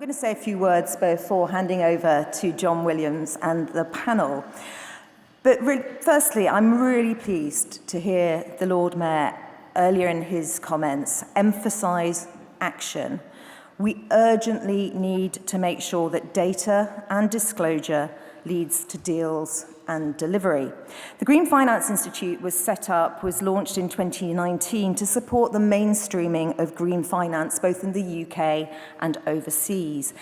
going to say a few words before handing over to Jon Williams and the panel. But firstly, I'm really pleased to hear the Lord Mayor earlier in his comments emphasise action. We urgently need to make sure that data and disclosure leads to deals and delivery. The Green Finance Institute was launched in 2019 to support the mainstreaming of green finance, both in the UK and overseas.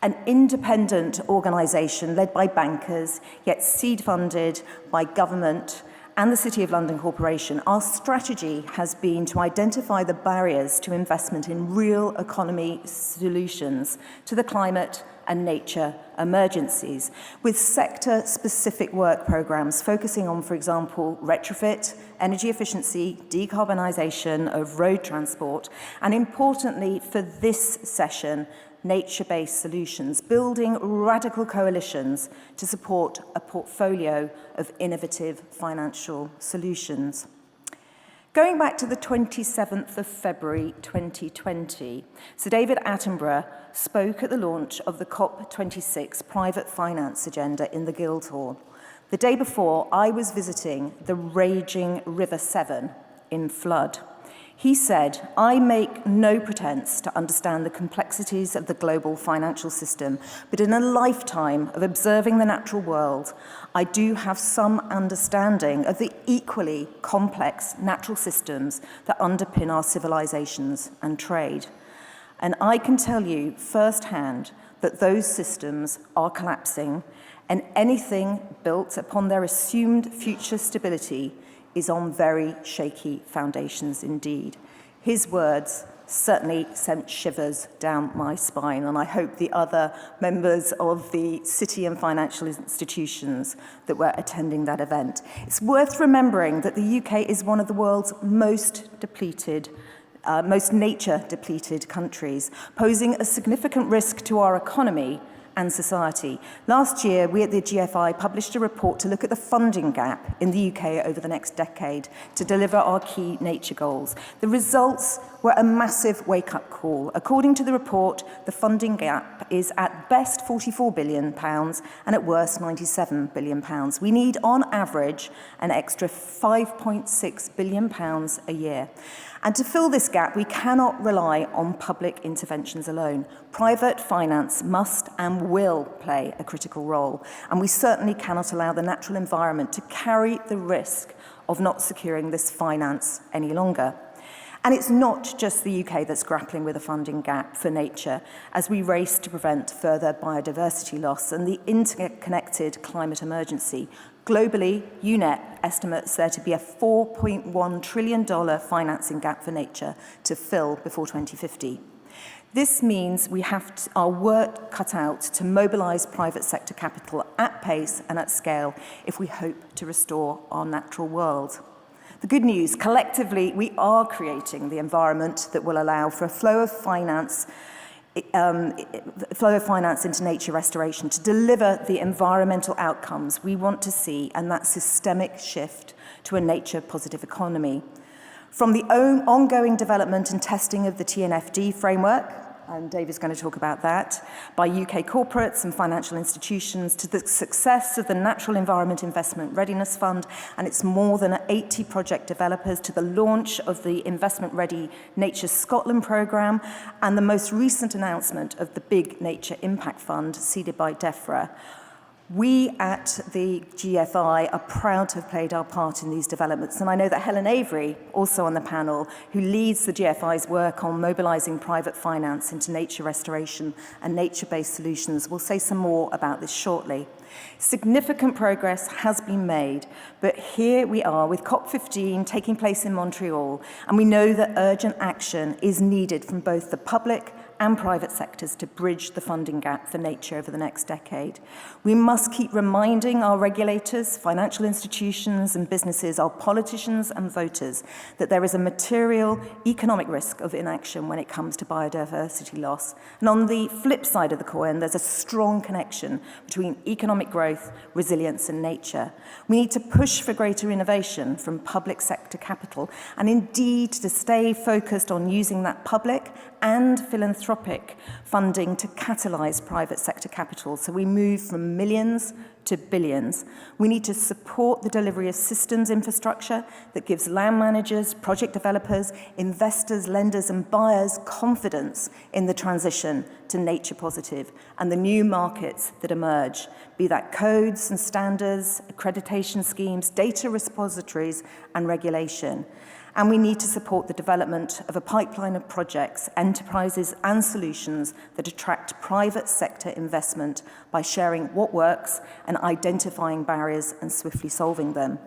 An independent organisation led by bankers, yet seed funded by government and the City of London Corporation. Our strategy has been to identify the barriers to investment in real economy solutions to the climate and nature emergencies, with sector-specific work programmes focusing on, for example, retrofit, energy efficiency, decarbonisation of road transport, and importantly for this session, nature-based solutions, building radical coalitions to support a portfolio of innovative financial solutions. Going back to the 27th of February 2020, Sir David Attenborough spoke at the launch of the COP26 private finance agenda in the Guildhall. The day before, I was visiting the raging River Severn in flood. He said, "I make no pretense to understand the complexities of the global financial system, but in a lifetime of observing the natural world, I do have some understanding of the equally complex natural systems that underpin our civilizations and trade. And I can tell you firsthand that those systems are collapsing, and anything built upon their assumed future stability is on very shaky foundations indeed." His words certainly sent shivers down my spine, and I hope the other members of the city and financial institutions that were attending that event. It's worth remembering that the UK is one of the world's most nature-depleted countries, posing a significant risk to our economy and society. Last year, we at the GFI published a report to look at the funding gap in the UK over the next decade to deliver our key nature goals. The results were a massive wake-up call. According to the report, the funding gap is at best £44 billion and at worst £97 billion. We need, on average, an extra £5.6 billion a year. And to fill this gap, we cannot rely on public interventions alone. Private finance must and will play a critical role, and we certainly cannot allow the natural environment to carry the risk of not securing this finance any longer. And it's not just the UK that's grappling with a funding gap for nature as we race to prevent further biodiversity loss and the interconnected climate emergency. Globally, UNEP estimates there to be a $4.1 trillion financing gap for nature to fill before 2050. This means we have our work cut out to mobilise private sector capital at pace and at scale if we hope to restore our natural world. The good news, collectively, we are creating the environment that will allow for a flow of finance into nature restoration to deliver the environmental outcomes we want to see, and that systemic shift to a nature-positive economy. From the ongoing development and testing of the TNFD framework, and Dave is going to talk about that, by UK corporates and financial institutions, to the success of the Natural Environment Investment Readiness Fund and its more than 80 project developers, to the launch of the Investment Ready Nature Scotland programme, and the most recent announcement of the Big Nature Impact Fund, seeded by DEFRA. We at the GFI are proud to have played our part in these developments, and I know that Helen Avery, also on the panel, who leads the GFI's work on mobilising private finance into nature restoration and nature-based solutions, will say some more about this shortly. Significant progress has been made, but here we are with COP15 taking place in Montreal, and we know that urgent action is needed from both the public and private sectors to bridge the funding gap for nature over the next decade. We must keep reminding our regulators, financial institutions and businesses, our politicians and voters, that there is a material economic risk of inaction when it comes to biodiversity loss. And on the flip side of the coin, there's a strong connection between economic growth, resilience and nature. We need to push for greater innovation from public sector capital, and indeed to stay focused on using that public and philanthropic philanthropic funding to catalyse private sector capital. So we move from millions to billions. We need to support the delivery of systems infrastructure that gives land managers, project developers, investors, lenders and buyers confidence in the transition to nature positive and the new markets that emerge, be that codes and standards, accreditation schemes, data repositories and regulation. And we need to support the development of a pipeline of projects, enterprises and solutions that attract private sector investment by sharing what works and identifying barriers and swiftly solving them.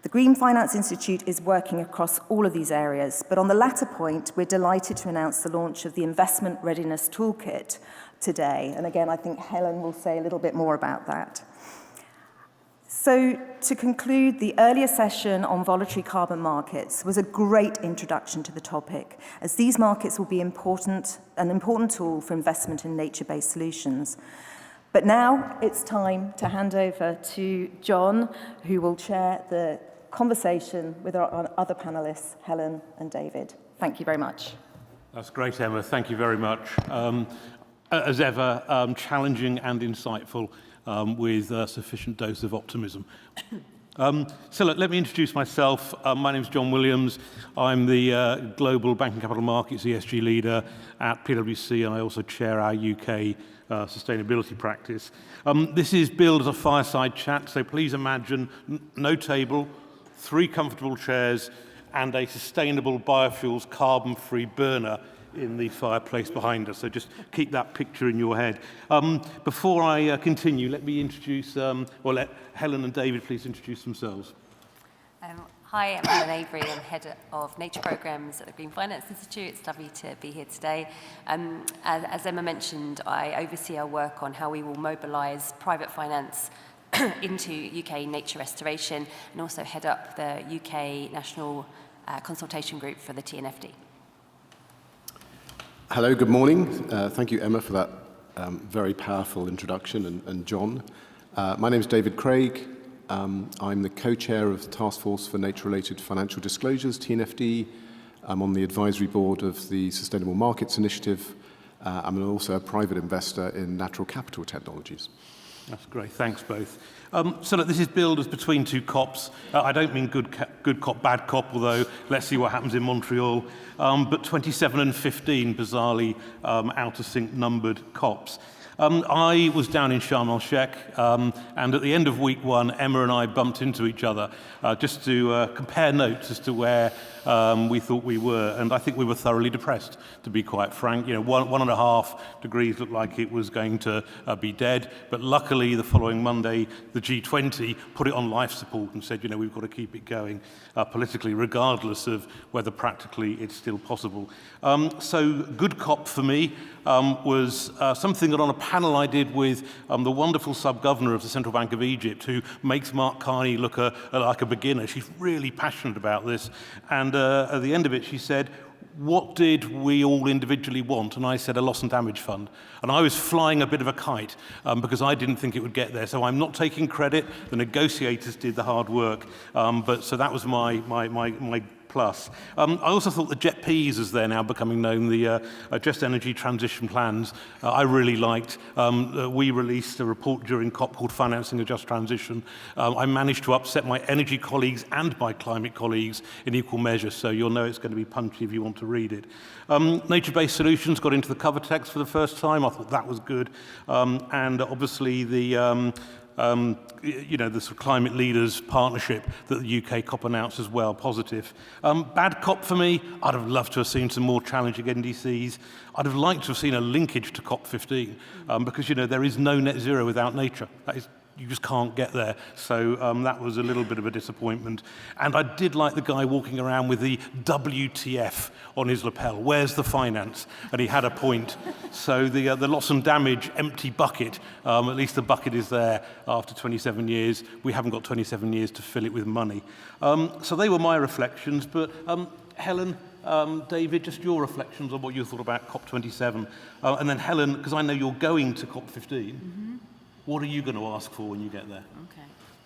The Green Finance Institute is working across all of these areas, but on the latter point, we're delighted to announce the launch of the Investment Readiness Toolkit today. And again, I think Helen will say a little bit more about that. So to conclude, the earlier session on voluntary carbon markets was a great introduction to the topic, as these markets will be an important tool for investment in nature-based solutions. But now it's time to hand over to Jon, who will chair the conversation with our other panelists, Helen and David. Thank you very much. That's great, Emma. Thank you very much. As ever, challenging and insightful. With a sufficient dose of optimism. So let me introduce myself. My name is Jon Williams. I'm the Global Banking Capital Markets ESG leader at PwC, and I also chair our UK sustainability practice. This is billed as a fireside chat, so please imagine no table, 3 comfortable chairs, and a sustainable biofuels carbon-free burner in the fireplace behind us. So just keep that picture in your head. Before I continue, let me introduce, let Helen and David please introduce themselves. Hi, I'm Helen Avery. I'm Head of Nature Programmes at the Green Finance Institute. It's lovely to be here today. As Emma mentioned, I oversee our work on how we will mobilise private finance into UK nature restoration and also head up the UK National Consultation Group for the TNFD. Hello, good morning. Thank you, Emma, for that very powerful introduction, and Jon. My name is David Craig. I'm the co-chair of the Task Force for Nature-Related Financial Disclosures, TNFD. I'm on the advisory board of the Sustainable Markets Initiative. I'm also a private investor in natural capital technologies. That's great. Thanks, both. So look, this is billed as between 2 COPs. I don't mean good cop, bad cop, although let's see what happens in Montreal. But 27 and 15, bizarrely out of sync numbered COPs. I was down in Sharm el-Sheikh, and at the end of week 1, Emma and I bumped into each other just to compare notes as to where we thought we were, and I think we were thoroughly depressed, to be quite frank. 1.5 degrees looked like it was going to be dead, but luckily the following Monday, the G20 put it on life support and said, we've got to keep it going politically, regardless of whether practically it's still possible. So good COP for me was something that on a panel I did with the wonderful sub-governor of the Central Bank of Egypt, who makes Mark Carney look like a beginner. She's really passionate about this. And at the end of it, she said, what did we all individually want? And I said, a loss and damage fund. And I was flying a bit of a kite because I didn't think it would get there. So I'm not taking credit. The negotiators did the hard work. So that was my plus. I also thought the JETPs, as they're now becoming known, the Just Energy Transition Plans, I really liked. We released a report during COP called Financing a Just Transition. I managed to upset my energy colleagues and my climate colleagues in equal measure, so you'll know it's going to be punchy if you want to read it. Nature-based solutions got into the cover text for the first time. I thought that was good. And obviously the the sort of climate leaders partnership that the UK COP announced as well, positive. Bad COP for me, I'd have loved to have seen some more challenging NDCs. I'd have liked to have seen a linkage to COP15 because, there is no net zero without nature. You just can't get there. So that was a little bit of a disappointment. And I did like the guy walking around with the WTF on his lapel. Where's the finance? And he had a point. So the loss and damage empty bucket, at least the bucket is there after 27 years. We haven't got 27 years to fill it with money. So they were my reflections. But Helen, David, just your reflections on what you thought about COP27. And then Helen, because I know you're going to COP15. Mm-hmm. What are you going to ask for when you get there? Okay.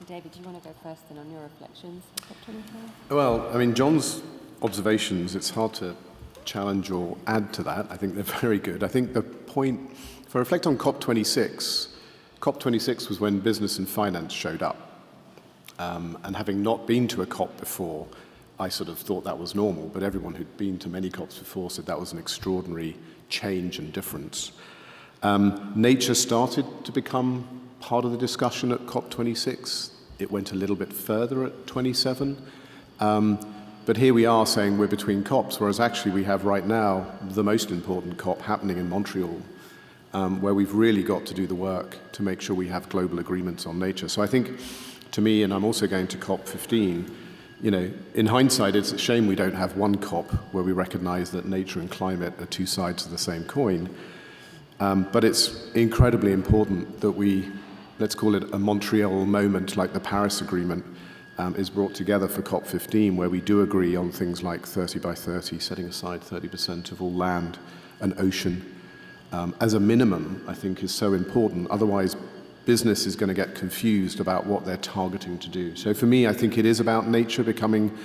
David, do you want to go first then on your reflections for COP25? Well, Jon's observations, it's hard to challenge or add to that. I think they're very good. I think the point, if I reflect on COP26, COP26 was when business and finance showed up. And having not been to a COP before, I sort of thought that was normal, but everyone who'd been to many COPs before said that was an extraordinary change and difference. Nature started to become part of the discussion at COP26. It went a little bit further at 27. But here we are saying we're between COPs, whereas actually we have right now the most important COP happening in Montreal, where we've really got to do the work to make sure we have global agreements on nature. So I think, to me, and I'm also going to COP15, you know, in hindsight, it's a shame we don't have one COP where we recognize that nature and climate are two sides of the same coin. But it's incredibly important that we, let's call it a Montreal moment, like the Paris Agreement, is brought together for COP15, where we do agree on things like 30 by 30, setting aside 30% of all land and ocean. As a minimum, I think is so important. Otherwise, business is going to get confused about what they're targeting to do. So for me, I think it is about nature becoming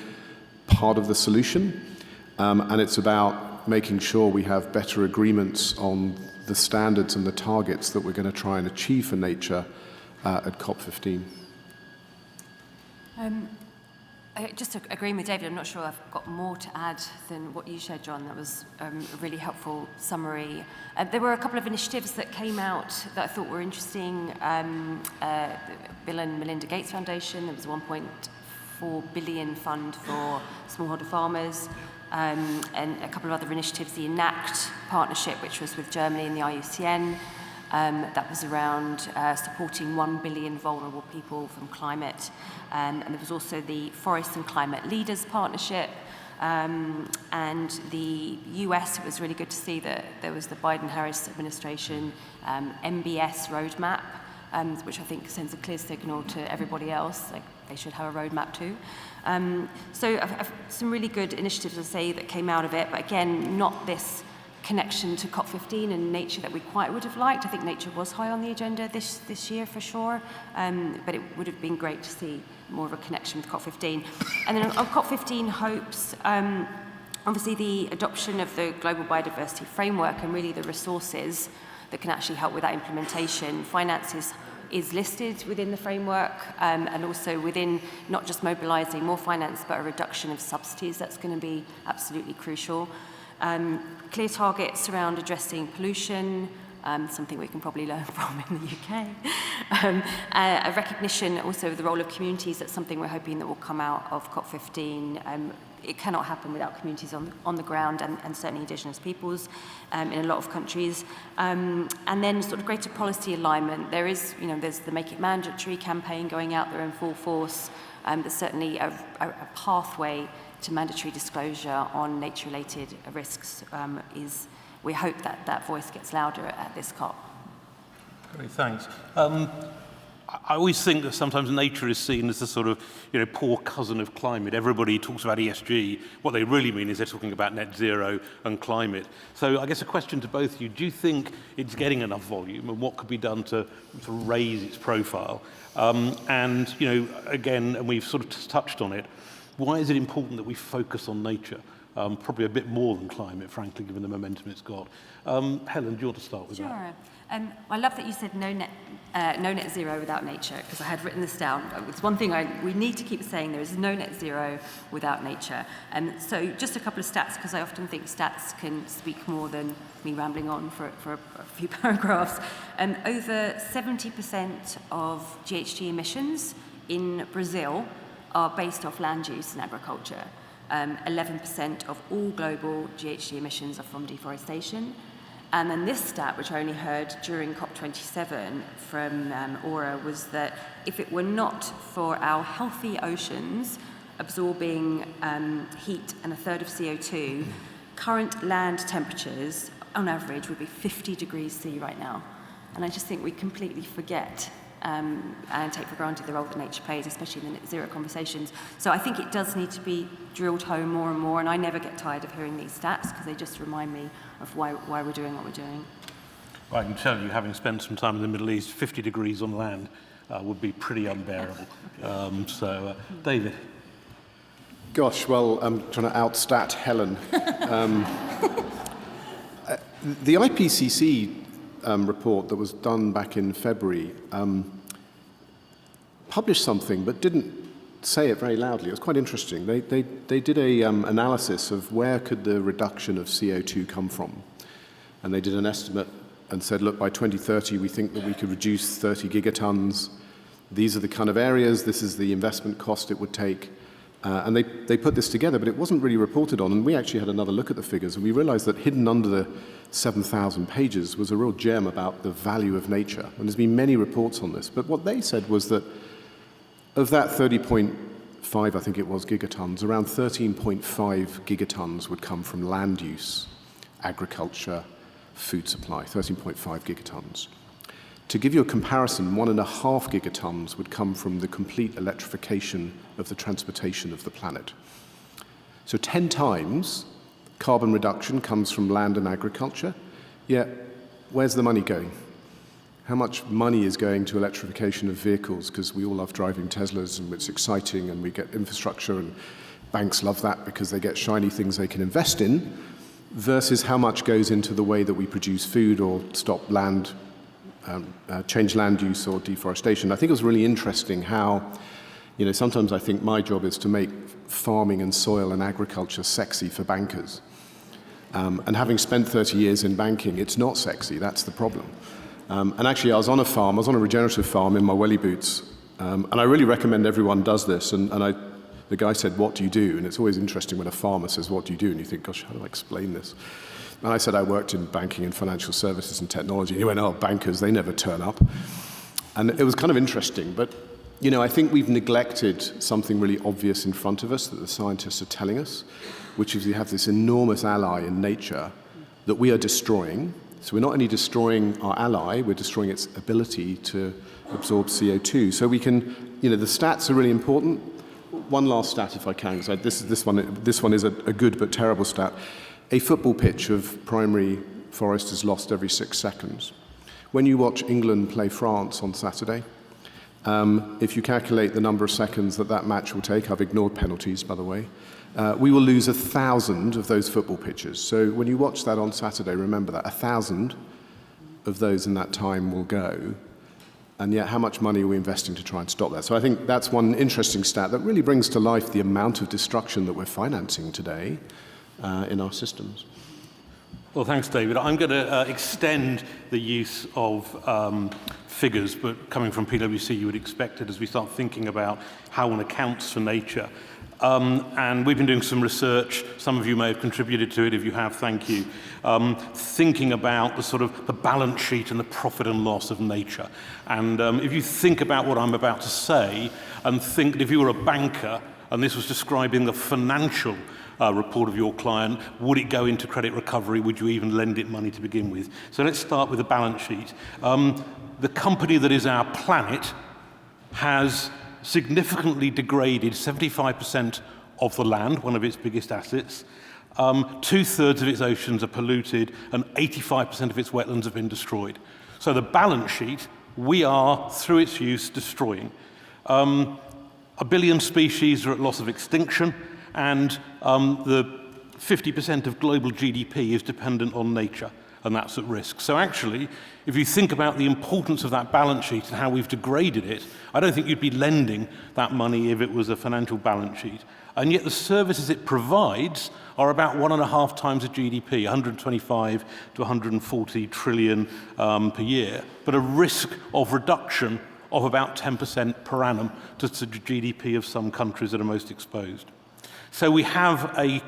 part of the solution, and it's about making sure we have better agreements on the standards and the targets that we're going to try and achieve for nature at COP15. Just agreeing with David, I'm not sure I've got more to add than what you shared, John. That was a really helpful summary. There were a couple of initiatives that came out that I thought were interesting. The Bill and Melinda Gates Foundation, there was a 1.4 billion fund for smallholder farmers, and a couple of other initiatives, the ENACT partnership, which was with Germany and the IUCN. That was around supporting 1 billion vulnerable people from climate. And there was also the Forest and Climate Leaders Partnership. And the US, it was really good to see that there was the Biden-Harris administration MBS roadmap, which I think sends a clear signal to everybody else, like they should have a roadmap too. So some really good initiatives, I say, that came out of it, but again, not this connection to COP15 and nature that we quite would have liked. I think nature was high on the agenda this year for sure, but it would have been great to see more of a connection with COP15. And then on COP15 hopes, obviously the adoption of the Global Biodiversity Framework and really the resources that can actually help with that implementation. Finance is listed within the framework, and also within not just mobilising more finance, but a reduction of subsidies. That's going to be absolutely crucial. Clear targets around addressing pollution, something we can probably learn from in the UK. A recognition also of the role of communities. That's something we're hoping that will come out of COP15. It cannot happen without communities on the ground and certainly Indigenous peoples in a lot of countries. And then sort of greater policy alignment. There's the Make It Mandatory campaign going out there in full force. There's certainly a pathway to mandatory disclosure on nature-related risks. We hope that voice gets louder at this COP. Great, thanks. I always think that sometimes nature is seen as the sort of, poor cousin of climate. Everybody talks about ESG. What they really mean is they're talking about net zero and climate. So I guess a question to both of you, do you think it's getting enough volume, and what could be done to raise its profile? And, again, and we've sort of touched on it, why is it important that we focus on nature? Probably a bit more than climate, frankly, given the momentum it's got. Helen, do you want to start with that? Sure. I love that you said no net zero without nature, because I had written this down. It's one thing we need to keep saying, there is no net zero without nature. So just a couple of stats, because I often think stats can speak more than me rambling on for a few paragraphs. Over 70% of GHG emissions in Brazil are based off land use and agriculture. 11% of all global GHG emissions are from deforestation. And then this stat, which I only heard during COP27 from Aura, was that if it were not for our healthy oceans absorbing heat and a third of CO2, current land temperatures, on average, would be 50 degrees C right now. And I just think we completely forget and take for granted the role that nature plays, especially in the net zero conversations. So I think it does need to be drilled home more and more, and I never get tired of hearing these stats because they just remind me of why we're doing what we're doing. Well, I can tell you, having spent some time in the Middle East, 50 degrees on land would be pretty unbearable. David? Gosh, well, I'm trying to outstat Helen. The IPCC report that was done back in February published something but didn't say it very loudly. It was quite interesting. They did a analysis of where could the reduction of CO2 come from. And they did an estimate and said, look, by 2030, we think that we could reduce 30 gigatons. These are the kind of areas, this is the investment cost it would take. And they put this together, but it wasn't really reported on. And we actually had another look at the figures, and we realized that hidden under the 7,000 pages was a real gem about the value of nature. And there's been many reports on this. But what they said was that of that 30.5, I think it was, gigatons, around 13.5 gigatons would come from land use, agriculture, food supply, 13.5 gigatons. To give you a comparison, 1.5 gigatons would come from the complete electrification of the transportation of the planet. So 10 times carbon reduction comes from land and agriculture, yet where's the money going? How much money is going to electrification of vehicles? Because we all love driving Teslas and it's exciting and we get infrastructure and banks love that because they get shiny things they can invest in, versus how much goes into the way that we produce food or stop land, change land use or deforestation. I think it was really interesting how, sometimes I think my job is to make farming and soil and agriculture sexy for bankers. And having spent 30 years in banking, it's not sexy, that's the problem. And actually, I was on a regenerative farm in my welly boots, and I really recommend everyone does this. And the guy said, what do you do? And it's always interesting when a farmer says, what do you do? And you think, gosh, how do I explain this? And I said, I worked in banking and financial services and technology. And he went, oh, bankers, they never turn up. And it was kind of interesting. But, I think we've neglected something really obvious in front of us that the scientists are telling us, which is we have this enormous ally in nature that we are destroying. So we're not only destroying our ally, we're destroying its ability to absorb CO2. So we can, the stats are really important. One last stat, if I can, because this one is a good but terrible stat. A football pitch of primary forest is lost every 6 seconds. When you watch England play France on Saturday, if you calculate the number of seconds that match will take, I've ignored penalties, by the way, we will lose 1,000 of those football pitches. So when you watch that on Saturday, remember that 1,000 of those in that time will go. And yet, how much money are we investing to try and stop that? So I think that's one interesting stat that really brings to life the amount of destruction that we're financing today in our systems. Well, thanks, David. I'm going to extend the use of figures, but coming from PwC, you would expect it as we start thinking about how one accounts for nature. And we've been doing some research. Some of you may have contributed to it. If you have, thank you. Thinking about the balance sheet and the profit and loss of nature. And if you think about what I'm about to say, and think that if you were a banker and this was describing the financial report of your client, would it go into credit recovery? Would you even lend it money to begin with? So let's start with the balance sheet. The company that is our planet has significantly degraded 75% of the land, one of its biggest assets. 2/3 of its oceans are polluted, and 85% of its wetlands have been destroyed. So the balance sheet, we are, through its use, destroying. 1 billion species are at loss of extinction, and the 50% of global GDP is dependent on nature, and that's at risk. So actually, if you think about the importance of that balance sheet and how we've degraded it, I don't think you'd be lending that money if it was a financial balance sheet. And yet the services it provides are about 1.5 times the GDP, 125 to 140 trillion per year, but a risk of reduction of about 10% per annum to the GDP of some countries that are most exposed. So we have a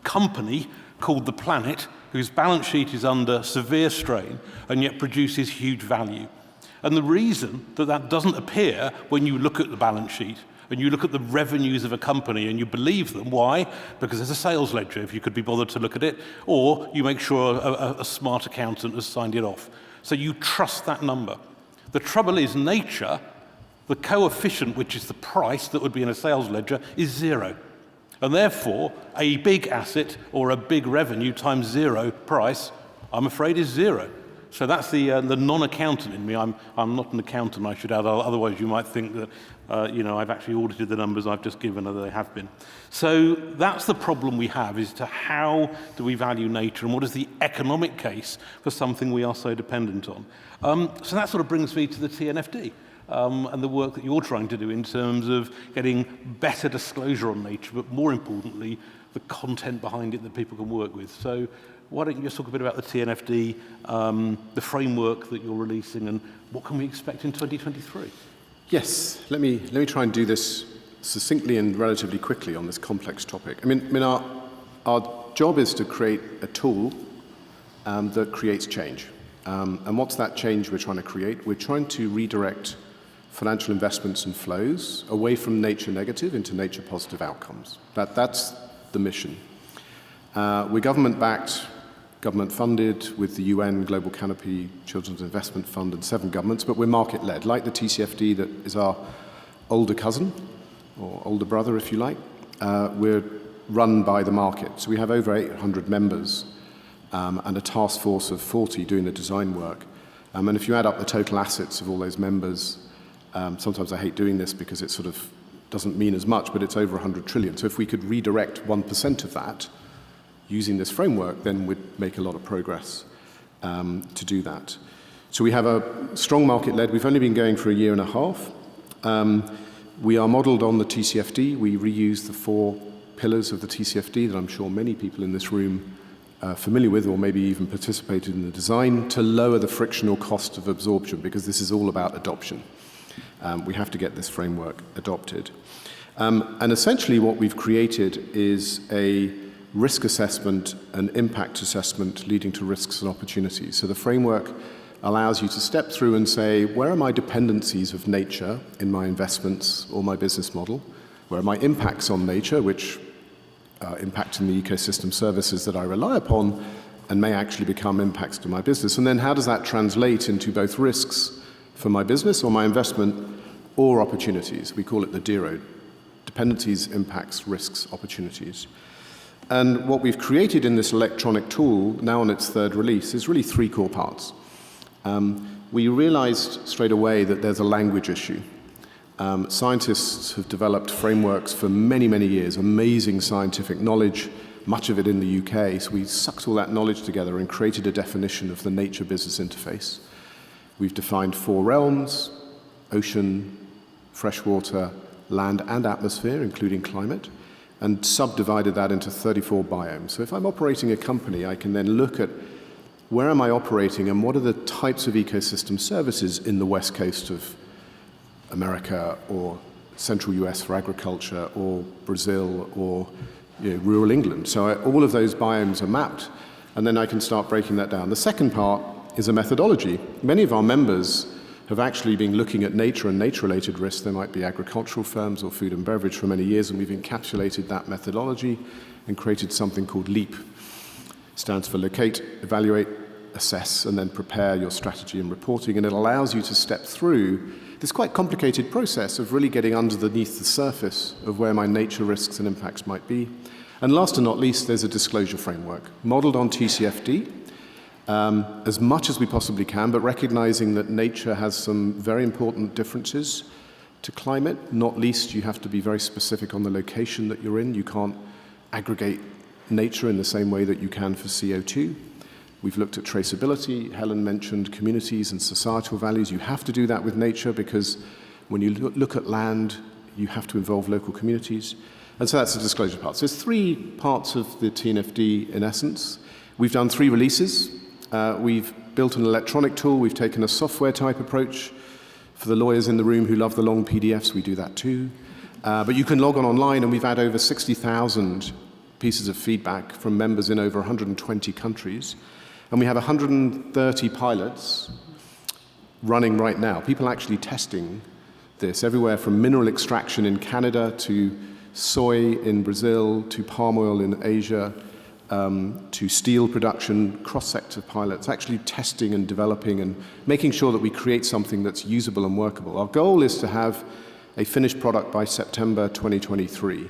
company called the planet whose balance sheet is under severe strain and yet produces huge value. And the reason that doesn't appear when you look at the balance sheet and you look at the revenues of a company and you believe them. Why? Because there's a sales ledger, if you could be bothered to look at it, or you make sure a smart accountant has signed it off. So you trust that number. The trouble is nature, the coefficient, which is the price that would be in a sales ledger, is 0. And therefore, a big asset or a big revenue times 0 price, I'm afraid, is 0. So that's the non-accountant in me. I'm not an accountant, I should add, otherwise you might think that I've actually audited the numbers I've just given, although they have been. So that's the problem we have, is to how do we value nature and what is the economic case for something we are so dependent on. So that sort of brings me to the TNFD. And the work that you're trying to do in terms of getting better disclosure on nature, but more importantly, the content behind it that people can work with. So why don't you just talk a bit about the TNFD, the framework that you're releasing, and what can we expect in 2023? Yes, let me try and do this succinctly and relatively quickly on this complex topic. I mean our job is to create a tool that creates change. And what's that change we're trying to create? We're trying to redirect financial investments and flows away from nature negative into nature positive outcomes. That's the mission. We're government-backed, government-funded with the UN, Global Canopy, Children's Investment Fund, and 7 governments, but we're market-led, like the TCFD that is our older cousin, or older brother, if you like. We're run by the market. So we have over 800 members and a task force of 40 doing the design work. And if you add up the total assets of all those members, sometimes I hate doing this because it sort of doesn't mean as much, but it's over 100 trillion. So if we could redirect 1% of that using this framework, then we'd make a lot of progress to do that. So we have a strong market-led. We've only been going for a year and a half. We are modelled on the TCFD. We reuse the 4 pillars of the TCFD that I'm sure many people in this room are familiar with, or maybe even participated in the design, to lower the frictional cost of absorption, because this is all about adoption. We have to get this framework adopted. And essentially what we've created is a risk assessment and impact assessment leading to risks and opportunities. So the framework allows you to step through and say, where are my dependencies of nature in my investments or my business model? Where are my impacts on nature, which impact in the ecosystem services that I rely upon and may actually become impacts to my business? And then how does that translate into both risks for my business or my investment or opportunities? We call it the DERO, dependencies, impacts, risks, opportunities. And what we've created in this electronic tool, now on its 3rd release, is really 3 core parts. We realized straight away that there's a language issue. Scientists have developed frameworks for many, many years, amazing scientific knowledge, much of it in the UK. So we sucked all that knowledge together and created a definition of the nature-business interface. We've defined 4 realms: ocean, freshwater, land and atmosphere, including climate, and subdivided that into 34 biomes. So if I'm operating a company, I can then look at where am I operating and what are the types of ecosystem services in the west coast of America or central US for agriculture or Brazil or rural England. So all of those biomes are mapped, and then I can start breaking that down. The second part is a methodology. Many of our members have actually been looking at nature and nature-related risks. They might be agricultural firms or food and beverage for many years, and we've encapsulated that methodology and created something called LEAP. It stands for locate, evaluate, assess, and then prepare your strategy and reporting, and it allows you to step through this quite complicated process of really getting underneath the surface of where my nature risks and impacts might be. And last and not least, there's a disclosure framework modeled on TCFD, as much as we possibly can, but recognizing that nature has some very important differences to climate. Not least, you have to be very specific on the location that you're in. You can't aggregate nature in the same way that you can for CO2. We've looked at traceability. Helen mentioned communities and societal values. You have to do that with nature because when you look at land, you have to involve local communities. And so that's the disclosure part. So there's 3 parts of the TNFD in essence. We've done 3 releases. We've built an electronic tool. We've taken a software type approach. For the lawyers in the room who love the long PDFs, we do that too. But you can log on online, and we've had over 60,000 pieces of feedback from members in over 120 countries. And we have 130 pilots running right now. People actually testing this everywhere from mineral extraction in Canada to soy in Brazil to palm oil in Asia to steel production, cross-sector pilots, actually testing and developing and making sure that we create something that's usable and workable. Our goal is to have a finished product by September 2023.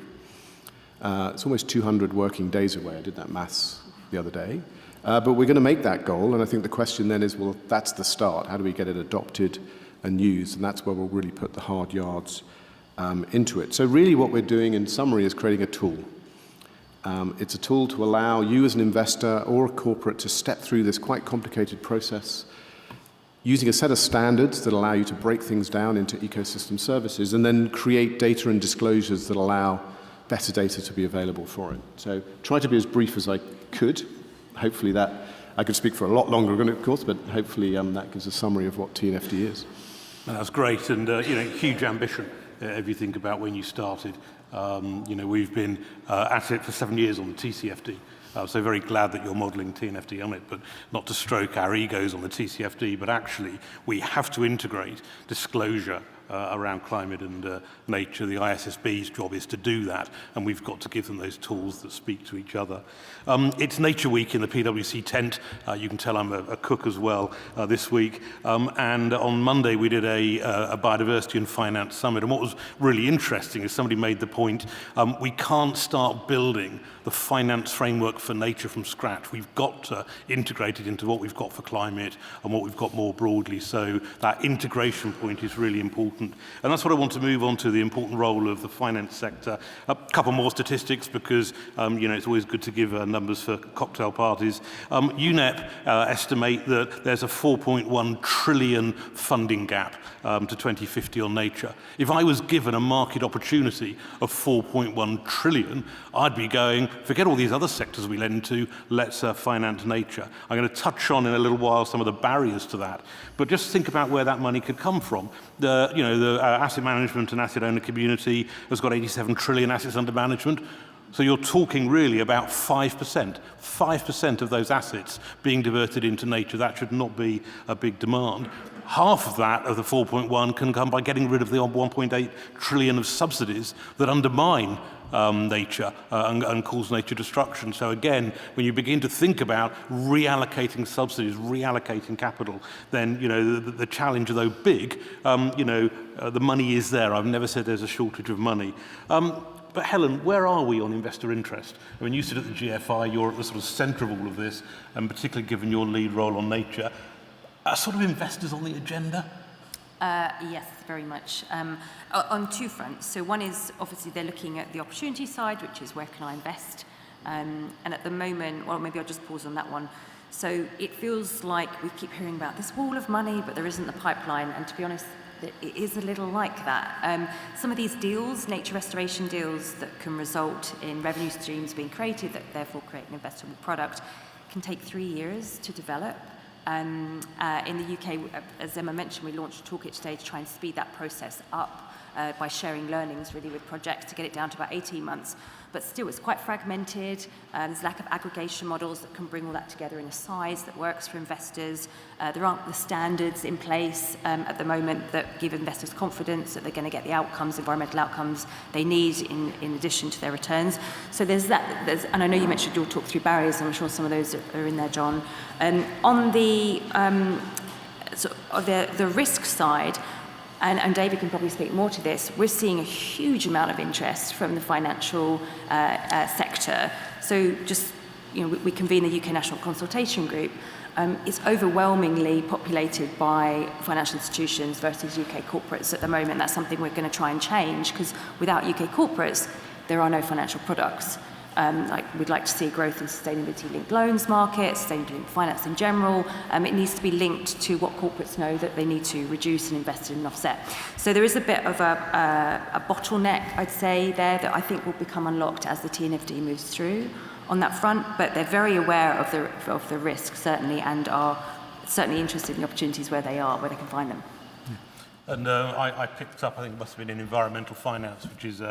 It's almost 200 working days away. I did that maths the other day. But we're going to make that goal, and I think the question then is, well, that's the start. How do we get it adopted and used? And that's where we'll really put the hard yards into it. So really what we're doing in summary is creating a tool. It's a tool to allow you as an investor or a corporate to step through this quite complicated process using a set of standards that allow you to break things down into ecosystem services and then create data and disclosures that allow better data to be available for it. So try to be as brief as I could. Hopefully that, I could speak for a lot longer, of course, but hopefully that gives a summary of what TNFD is. That's great, and huge ambition if you think about when you started. We've been at it for 7 years on the TCFD. So very glad that you're modelling TNFD on it, but not to stroke our egos on the TCFD, but actually we have to integrate disclosure around climate and nature. The ISSB's job is to do that, and we've got to give them those tools that speak to each other. It's Nature Week in the PwC tent. You can tell I'm a cook as well this week. And on Monday we did a Biodiversity and Finance Summit. And what was really interesting is somebody made the point, we can't start building the finance framework for nature from scratch. We've got to integrate it into what we've got for climate and what we've got more broadly. So that integration point is really important. And that's what I want to move on to, the important role of the finance sector. A couple more statistics because, it's always good to give numbers for cocktail parties. UNEP estimate that there's a 4.1 trillion funding gap to 2050 on nature. If I was given a market opportunity of 4.1 trillion, I'd be going, forget all these other sectors we lend to, let's finance nature. I'm going to touch on in a little while some of the barriers to that. But just think about where that money could come from. The asset management and asset owner community has got 87 trillion assets under management. So you're talking really about 5% of those assets being diverted into nature. That should not be a big demand. Half of that, of the 4.1, can come by getting rid of the 1.8 trillion of subsidies that undermine nature and cause nature destruction. So again, when you begin to think about reallocating subsidies, reallocating capital, then the challenge, though big, the money is there. I've never said there's a shortage of money. But Helen, where are we on investor interest? I mean, you sit at the GFI, you're at the sort of centre of all of this, and particularly given your lead role on nature. Are sort of investors on the agenda? Yes, very much. On two fronts. So one is obviously they're looking at the opportunity side, which is where can I invest? And at the moment, well, maybe I'll just pause on that one. So it feels like we keep hearing about this wall of money, but there isn't the pipeline. And to be honest, it is a little like that. Some of these deals, nature restoration deals that can result in revenue streams being created that therefore create an investable product, can take 3 years to develop. In the UK, as Emma mentioned, we launched a toolkit today to try and speed that process up by sharing learnings really with projects to get it down to about 18 months. But still, it's quite fragmented. There's a lack of aggregation models that can bring all that together in a size that works for investors. There aren't the standards in place at the moment that give investors confidence that they're going to get the outcomes, environmental outcomes they need in addition to their returns. So there's that. And I know you mentioned you'll talk through barriers, and I'm sure some of those are in there, Jon. On the the risk side, and David can probably speak more to this, we're seeing a huge amount of interest from the financial sector. So just, we convene the UK National Consultation Group. It's overwhelmingly populated by financial institutions versus UK corporates at the moment. That's something we're going to try and change, because without UK corporates, there are no financial products. We'd like to see growth in sustainability-linked loans market, sustainability-linked finance in general. It needs to be linked to what corporates know that they need to reduce and invest in and offset. So there is a bit of a bottleneck, I'd say, there that I think will become unlocked as the TNFD moves through on that front. But they're very aware of the risk, certainly, and are certainly interested in the opportunities where they can find them. And I picked up, I think it must have been in Environmental Finance, which is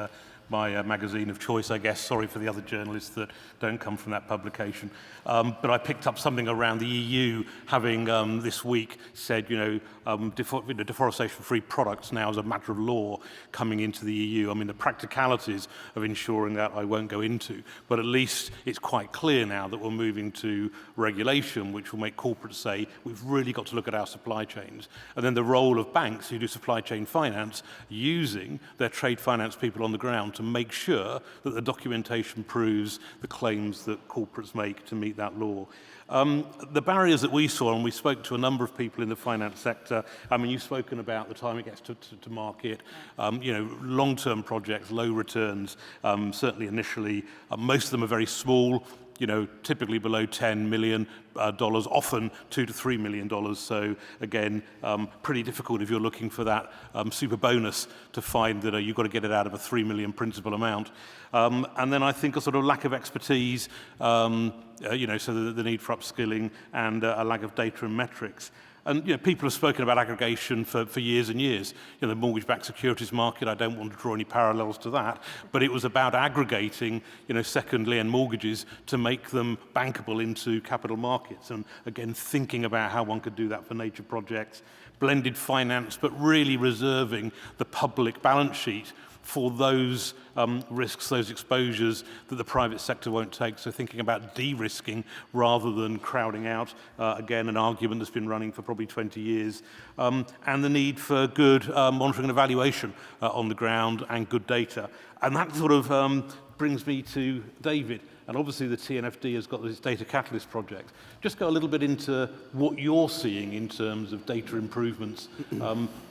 my magazine of choice, I guess. Sorry for the other journalists that don't come from that publication. But I picked up something around the EU having this week said, deforestation-free products now as a matter of law coming into the EU. I mean, the practicalities of ensuring that I won't go into, but at least it's quite clear now that we're moving to regulation, which will make corporates say, we've really got to look at our supply chains. And then the role of banks who do supply chain finance, using their trade finance people on the ground to make sure that the documentation proves the claims that corporates make to meet that law. The barriers that we saw, and we spoke to a number of people in the finance sector, I mean, you've spoken about the time it gets to market, you know, long-term projects, low returns, certainly initially. Most of them are very small, you know, typically below $10 million, often $2 to $3 million. So again, pretty difficult if you're looking for that super bonus to find that you've got to get it out of a $3 million principal amount. And then I think a sort of lack of expertise, you know, so the need for upskilling and a lack of data and metrics. And you know, people have spoken about aggregation for years and years. You know, the mortgage-backed securities market, I don't want to draw any parallels to that, but it was about aggregating, you know, second-lien mortgages to make them bankable into capital markets. And again, thinking about how one could do that for nature projects, blended finance, but really reserving the public balance sheet for those risks, those exposures that the private sector won't take. So thinking about de-risking rather than crowding out, again, an argument that's been running for probably 20 years. And the need for good monitoring and evaluation on the ground and good data. And that sort of brings me to David. And obviously the TNFD has got this Data Catalyst project. Just go a little bit into what you're seeing in terms of data improvements,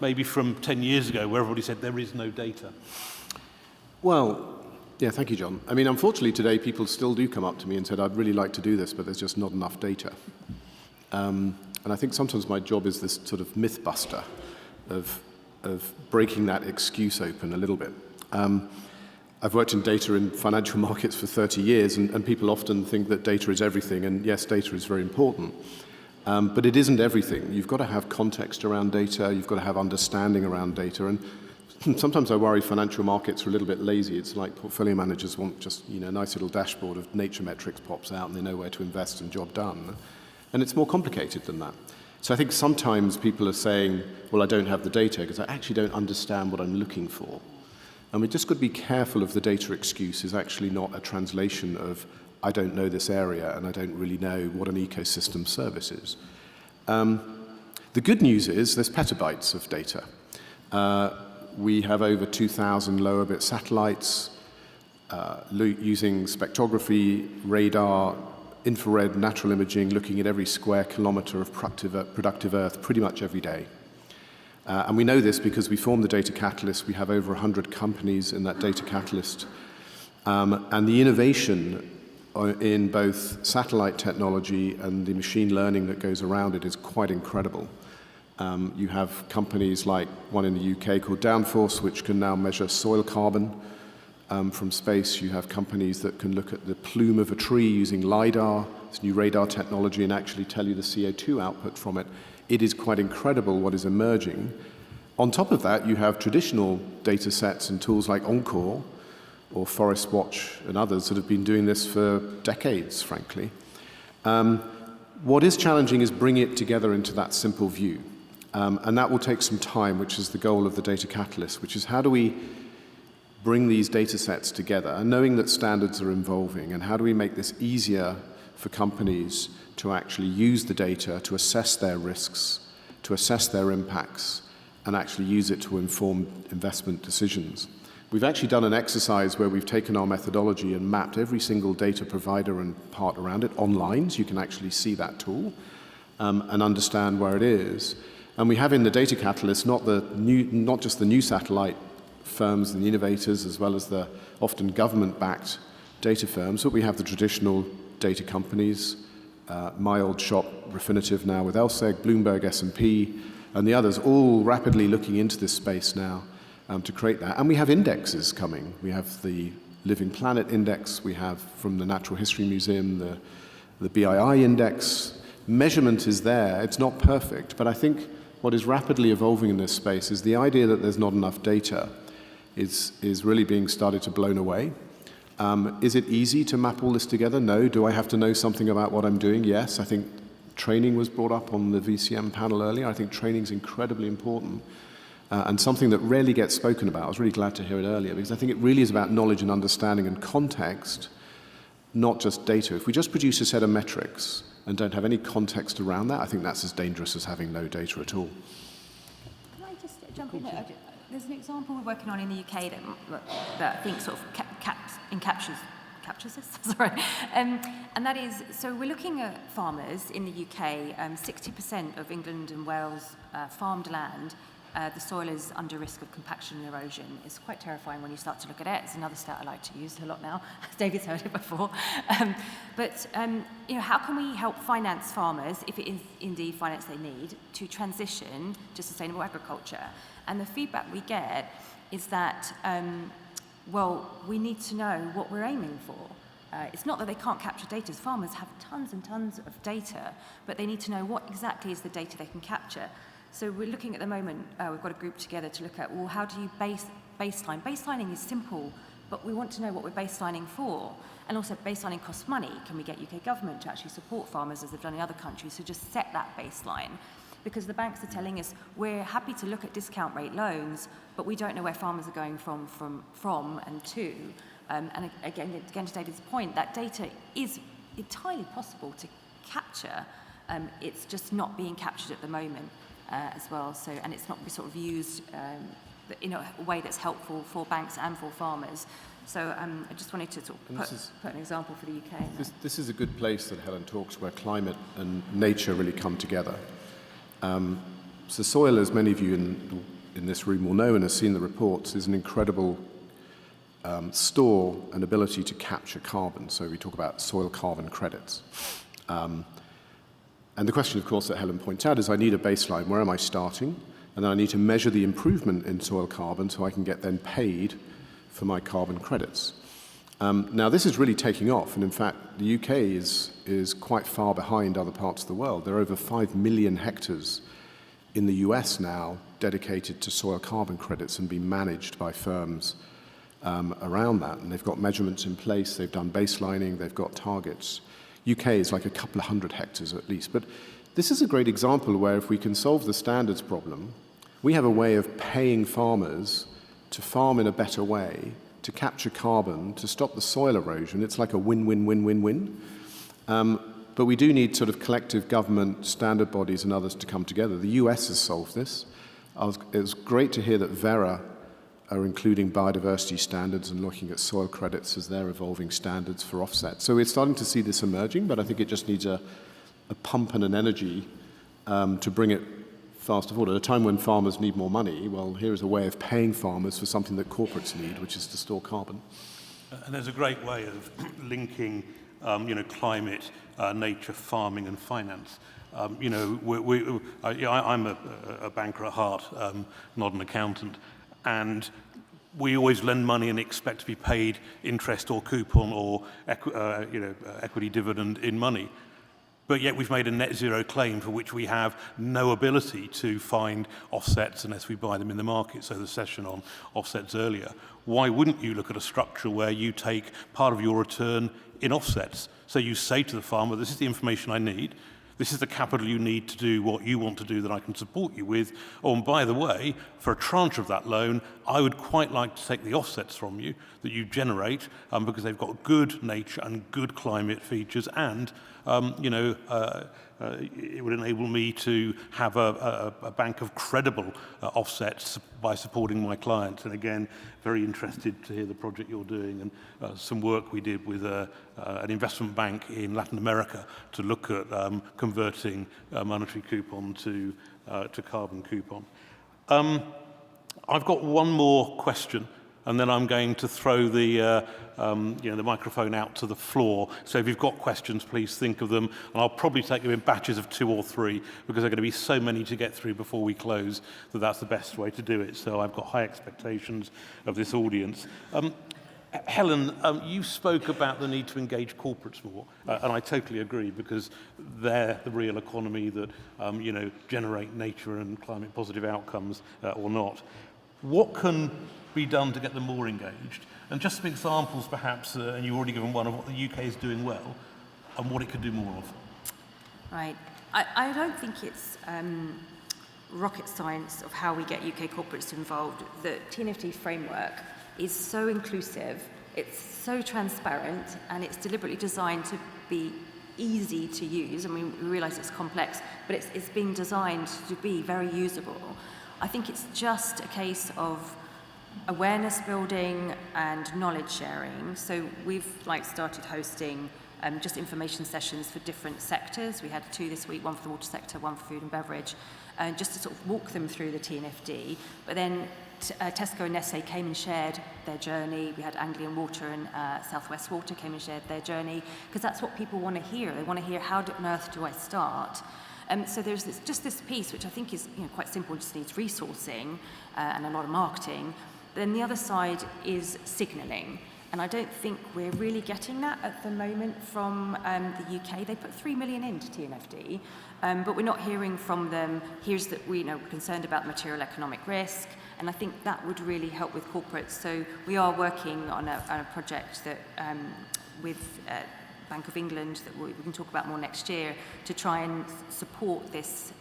maybe from 10 years ago where everybody said there is no data. Well, yeah, thank you, John. I mean, unfortunately today people still do come up to me and said, I'd really like to do this, but there's just not enough data. And I think sometimes my job is this sort of myth buster of breaking that excuse open a little bit. I've worked in data in financial markets for 30 years, and people often think that data is everything, and yes, data is very important. But it isn't everything. You've got to have context around data, you've got to have understanding around data, and sometimes I worry financial markets are a little bit lazy. It's like portfolio managers want just, you know, a nice little dashboard of nature metrics pops out and they know where to invest and job done. And it's more complicated than that. So I think sometimes people are saying, well, I don't have the data because I actually don't understand what I'm looking for. And we just got to be careful of the data excuse is actually not a translation of I don't know this area and I don't really know what an ecosystem service is. The good news is there's petabytes of data. We have over 2,000 low orbit satellites using spectrography, radar, infrared, natural imaging, looking at every square kilometer of productive Earth pretty much every day. And we know this because we formed the Data Catalyst. We have over 100 companies in that Data Catalyst. And the innovation in both satellite technology and the machine learning that goes around it is quite incredible. You have companies like one in the UK called Downforce, which can now measure soil carbon from space. You have companies that can look at the plume of a tree using LiDAR, this new radar technology, and actually tell you the CO2 output from it. It is quite incredible what is emerging. On top of that, you have traditional data sets and tools like Encore or Forest Watch and others that have been doing this for decades, frankly. What is challenging is bringing it together into that simple view. And that will take some time, which is the goal of the Data Catalyst, which is how do we bring these data sets together, and knowing that standards are evolving, and how do we make this easier for companies to actually use the data to assess their risks, to assess their impacts, and actually use it to inform investment decisions. We've actually done an exercise where we've taken our methodology and mapped every single data provider and part around it online, so you can actually see that tool and understand where it is. And we have in the Data Catalyst not just the new satellite firms and the innovators, as well as the often government-backed data firms, but we have the traditional data companies, my old shop, Refinitiv now with LSEG, Bloomberg, S&P, and the others, all rapidly looking into this space now to create that. And we have indexes coming. We have the Living Planet Index, we have from the Natural History Museum, the BII Index. Measurement is there. It's not perfect, but I think what is rapidly evolving in this space is the idea that there's not enough data is really being started to blown away. Is it easy to map all this together? No. Do I have to know something about what I'm doing? Yes. I think training was brought up on the VCM panel earlier. I think training is incredibly important and something that rarely gets spoken about. I was really glad to hear it earlier because I think it really is about knowledge and understanding and context, not just data. If we just produce a set of metrics and don't have any context around that, I think that's as dangerous as having no data at all. Can I just jump in there? there's an example we're working on in the UK that I think sort of captures this, sorry. And that is, so we're looking at farmers in the UK, 60% of England and Wales farmed land, the soil is under risk of compaction and erosion. It's quite terrifying when you start to look at it. It's another stat I like to use a lot now. David's heard it before. How can we help finance farmers, if it is indeed finance they need, to transition to sustainable agriculture? And the feedback we get is that, we need to know what we're aiming for. It's not that they can't capture data. Farmers have tons and tons of data, but they need to know what exactly is the data they can capture. So we're looking at the moment, we've got a group together to look at, well, how do you baseline? Baselining is simple, but we want to know what we're baselining for. And also baselining costs money. Can we get UK government to actually support farmers as they've done in other countries to just set that baseline? Because the banks are telling us we're happy to look at discount rate loans, but we don't know where farmers are going from and to. And again, to David's point, that data is entirely possible to capture. It's just not being captured at the moment as well. So, and it's not sort of used in a way that's helpful for banks and for farmers. So I just wanted to sort of put an example for the UK. This is a good place that Helen talks, where climate and nature really come together. So soil, as many of you in this room will know and have seen the reports, is an incredible store and ability to capture carbon. So we talk about soil carbon credits. And the question, of course, that Helen points out is I need a baseline. Where am I starting? And then I need to measure the improvement in soil carbon so I can get then paid for my carbon credits. Now, this is really taking off. And in fact, the UK is quite far behind other parts of the world. There are over 5 million hectares in the US now dedicated to soil carbon credits and being managed by firms around that. And they've got measurements in place. They've done baselining. They've got targets. UK is like a couple of hundred hectares at least. But this is a great example where if we can solve the standards problem, we have a way of paying farmers to farm in a better way, to capture carbon, to stop the soil erosion. It's like a win-win-win-win-win. But we do need sort of collective government, standard bodies and others to come together. The US has solved this. It was great to hear that Vera are including biodiversity standards and looking at soil credits as their evolving standards for offset. So we're starting to see this emerging, but I think it just needs a pump and an energy to bring it faster forward. At a time when farmers need more money, well, here is a way of paying farmers for something that corporates need, which is to store carbon. And there's a great way of linking, climate, nature, farming, and finance. I'm a banker at heart, not an accountant, and we always lend money and expect to be paid interest or coupon or equity dividend in money. But yet we've made a net zero claim for which we have no ability to find offsets unless we buy them in the market. So the session on offsets earlier. Why wouldn't you look at a structure where you take part of your return in offsets? So you say to the farmer, this is the information I need. This is the capital you need to do what you want to do that I can support you with. Oh, and by the way, for a tranche of that loan, I would quite like to take the offsets from you that you generate because they've got good nature and good climate features and it would enable me to have a bank of credible offsets by supporting my clients. And again, very interested to hear the project you're doing and some work we did with an investment bank in Latin America to look at converting a monetary coupon to carbon coupon. I've got one more question, and then I'm going to throw the microphone out to the floor. So if you've got questions, please think of them. And I'll probably take them in batches of 2 or 3 because there are going to be so many to get through before we close that that's the best way to do it. So I've got high expectations of this audience. Helen, you spoke about the need to engage corporates more, and I totally agree because they're the real economy that generate nature and climate positive outcomes or not. What can be done to get them more engaged? And just some examples, perhaps, and you've already given one of what the UK is doing well and what it could do more of. Right. I don't think it's rocket science of how we get UK corporates involved. The TNFD framework is so inclusive, it's so transparent, and it's deliberately designed to be easy to use. I mean, we realise it's complex, but it's being designed to be very usable. I think it's just a case of awareness building and knowledge sharing. So we've started hosting just information sessions for different sectors. We had 2 this week, one for the water sector, one for food and beverage, just to sort of walk them through the TNFD. But then Tesco and Nestle came and shared their journey. We had Anglian Water and Southwest Water came and shared their journey, because that's what people want to hear. They want to hear, how on earth do I start? So there's this piece, which I think is quite simple, just needs resourcing and a lot of marketing. But then the other side is signalling. And I don't think we're really getting that at the moment from the UK. They put 3 million into TNFD, but we're not hearing from them, here's that we're concerned about material economic risk, and I think that would really help with corporates. So we are working on a project that with Bank of England that we can talk about more next year, to try and support this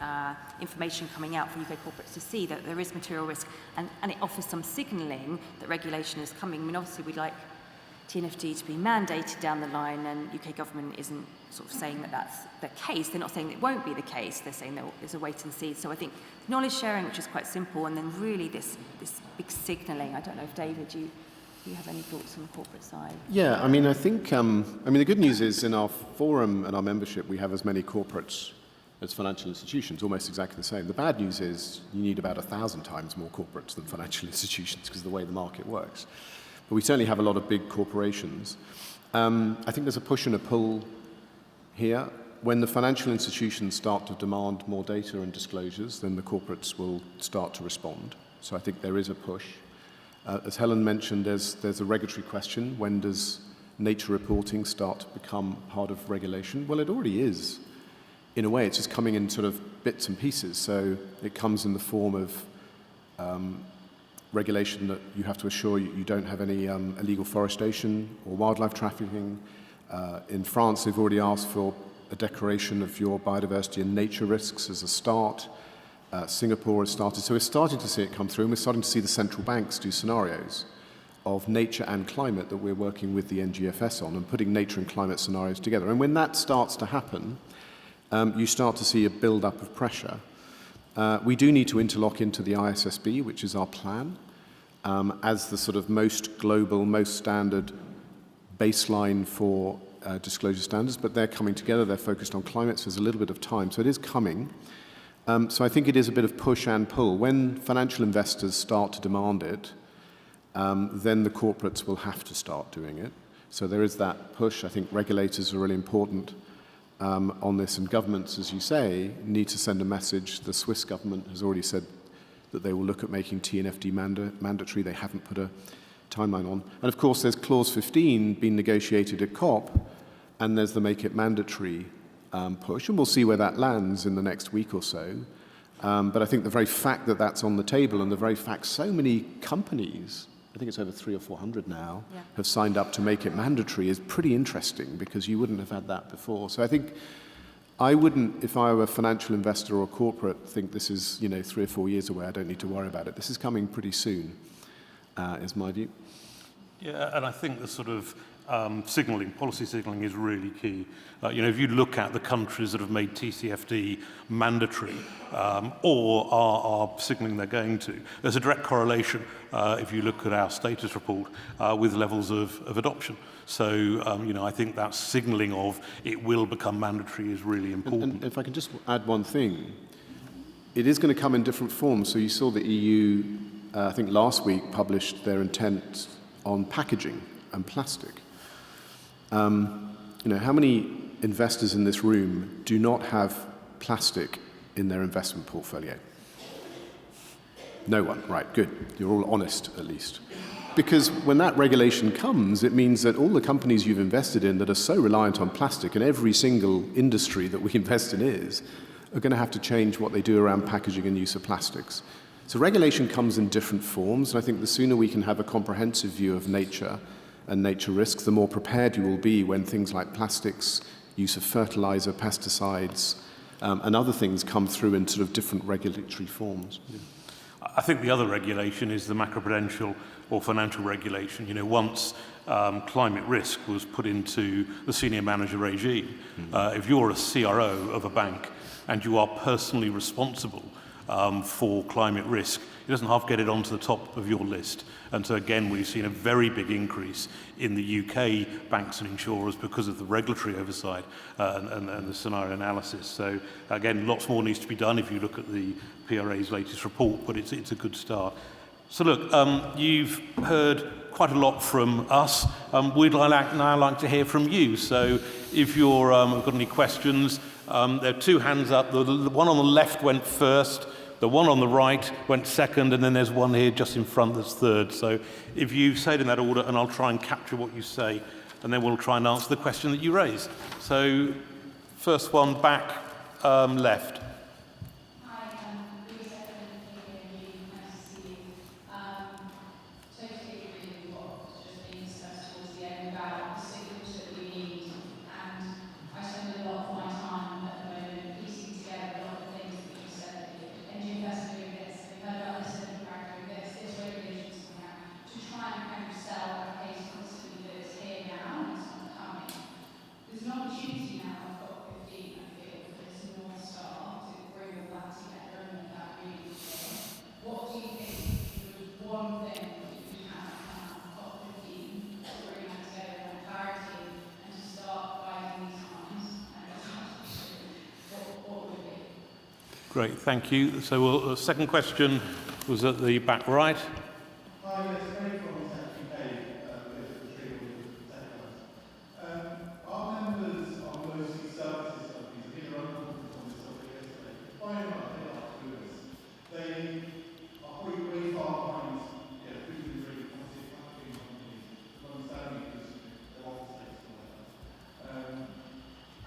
information coming out for UK corporates to see that there is material risk, and it offers some signalling that regulation is coming. I mean, obviously we'd like TNFD to be mandated down the line, and UK government isn't sort of saying that that's the case. They're not saying it won't be the case. They're saying there's a wait and see. So I think knowledge sharing, which is quite simple, and then really this big signalling. I don't know if, David, you have any thoughts on the corporate side? Yeah, I mean, I think, the good news is in our forum and our membership, we have as many corporates as financial institutions, almost exactly the same. The bad news is you need about 1,000 times more corporates than financial institutions because of the way the market works. But we certainly have a lot of big corporations. I think there's a push and a pull here. When the financial institutions start to demand more data and disclosures, then the corporates will start to respond. So I think there is a push. As Helen mentioned, there's a regulatory question. When does nature reporting start to become part of regulation? Well, it already is. In a way, it's just coming in sort of bits and pieces. So it comes in the form of regulation that you have to assure you don't have any illegal forestation or wildlife trafficking. In France, they've already asked for a declaration of your biodiversity and nature risks as a start. Singapore has started. So we're starting to see it come through, and we're starting to see the central banks do scenarios of nature and climate that we're working with the NGFS on, and putting nature and climate scenarios together. And when that starts to happen, you start to see a build-up of pressure. We do need to interlock into the ISSB, which is our plan, as the sort of most global, most standard baseline for disclosure standards, but they're coming together, they're focused on climate, so there's a little bit of time. So it is coming. So I think it is a bit of push and pull. When financial investors start to demand it, then the corporates will have to start doing it. So there is that push. I think regulators are really important on this, and governments, as you say, need to send a message. The Swiss government has already said that they will look at making TNFD mandatory. They haven't put a timeline on. And of course, there's Clause 15 being negotiated at COP, and there's the Make It Mandatory push, and we'll see where that lands in the next week or so. But I think the very fact that that's on the table, and the very fact so many companies, I think it's over 300 or 400 now, have signed up to make it mandatory is pretty interesting, because you wouldn't have had that before. So I think I wouldn't, if I were a financial investor or a corporate, think this is 3 or 4 years away. I don't need to worry about it. This is coming pretty soon, is my view. Yeah, and I think the sort of signalling, policy signalling is really key. If you look at the countries that have made TCFD mandatory or are signalling they're going to, there's a direct correlation, if you look at our status report, with levels of adoption. So, I think that signalling of it will become mandatory is really important. And if I can just add one thing, it is going to come in different forms. So you saw the EU, I think last week, published their intent on packaging and plastic. How many investors in this room do not have plastic in their investment portfolio? No one. Right, good. You're all honest, at least. Because when that regulation comes, it means that all the companies you've invested in that are so reliant on plastic, and every single industry that we invest in are going to have to change what they do around packaging and use of plastics. So regulation comes in different forms, and I think the sooner we can have a comprehensive view of nature and nature risks, the more prepared you will be when things like plastics, use of fertilizer, pesticides, and other things come through in sort of different regulatory forms. Yeah. I think the other regulation is the macroprudential or financial regulation. Once climate risk was put into the senior manager regime, if you're a CRO of a bank and you are personally responsible for climate risk, it doesn't half get it onto the top of your list. And so again, we've seen a very big increase in the UK banks and insurers because of the regulatory oversight and the scenario analysis. So again, lots more needs to be done if you look at the PRA's latest report, but it's a good start. So look, you've heard quite a lot from us. We'd now like to hear from you. So if you've got any questions, there are two hands up. The one on the left went first, the one on the right went second, and then there's one here just in front that's third. So if you say it in that order, and I'll try and capture what you say, and then we'll try and answer the question that you raised. So first one back left. Great, thank you. So the second question was at the back right. Hi, yes, very from the our members are mostly services companies. I think around on this topic yesterday. By and large, they are clueless. They are probably way far behind food and drink companies, packaging companies, understanding because they're off the space or whatever.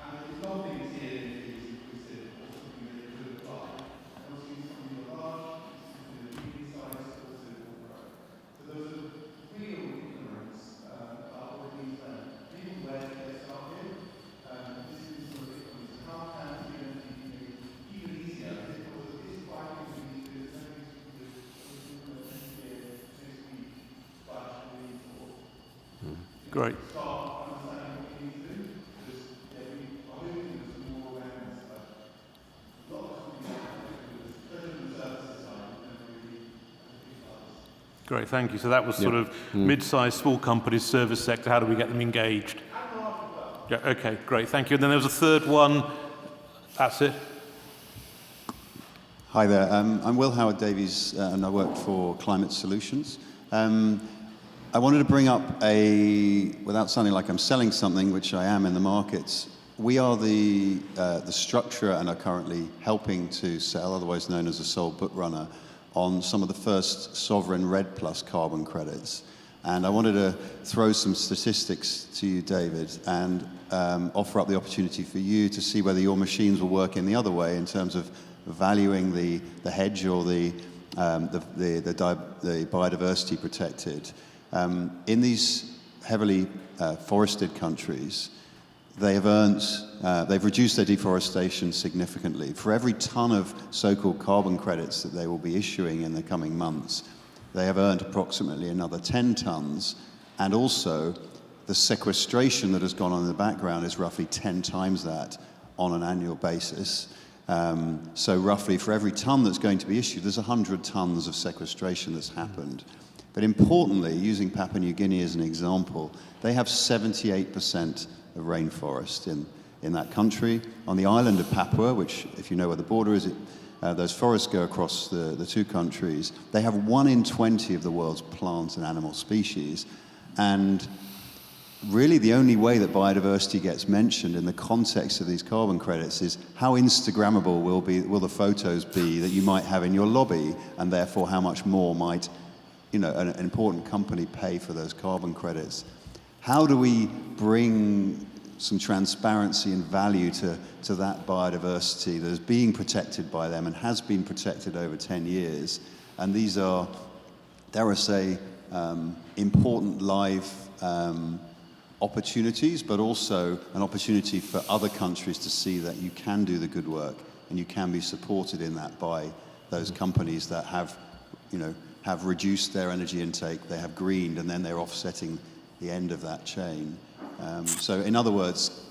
And it's one thing to see it is inclusive or something that they could apply. And also something that are large, something that medium size, also or grow. So those are real ignorance about what it means then. Even where to get started. This is some of the companies. How can TNFD be even easier? Because it's quite easy to do. There's no reason to do it next week, Great. start understanding what you need to do. Because we are hoping there's more awareness. But a lot of companies, especially on the services side, don't really think about this. Great, thank you. So that was sort of mid-sized, small companies, service sector. How do we get them engaged? Yeah, okay, great, thank you. And then there was a third one. That's it. Hi there, I'm Will Howard Davies and I work for Climate Solutions. I wanted to bring up without sounding like I'm selling something, which I am in the markets, we are the structure and are currently helping to sell, otherwise known as a sole book runner, on some of the first sovereign RED Plus carbon credits. And I wanted to throw some statistics to you, David, and offer up the opportunity for you to see whether your machines will work in the other way in terms of valuing the hedge or the biodiversity protected. In these heavily forested countries, they've reduced their deforestation significantly. For every ton of so-called carbon credits that they will be issuing in the coming months, they have earned approximately another 10 tons, and also the sequestration that has gone on in the background is roughly 10 times that on an annual basis. So roughly for every ton that's going to be issued, there's 100 tons of sequestration that's happened. But importantly, using Papua New Guinea as an example, they have 78% of rainforest in that country. On the island of Papua, which, if you know where the border is, those forests go across the two countries. They have 1 in 20 of the world's plant and animal species. And really the only way that biodiversity gets mentioned in the context of these carbon credits is how Instagrammable will the photos be that you might have in your lobby, and therefore how much more might an important company pay for those carbon credits. How do we bring some transparency and value to that biodiversity that is being protected by them and has been protected over 10 years? And these are, dare I say, important live opportunities, but also an opportunity for other countries to see that you can do the good work and you can be supported in that by those companies that have reduced their energy intake, they have greened, and then they're offsetting the end of that chain. So in other words,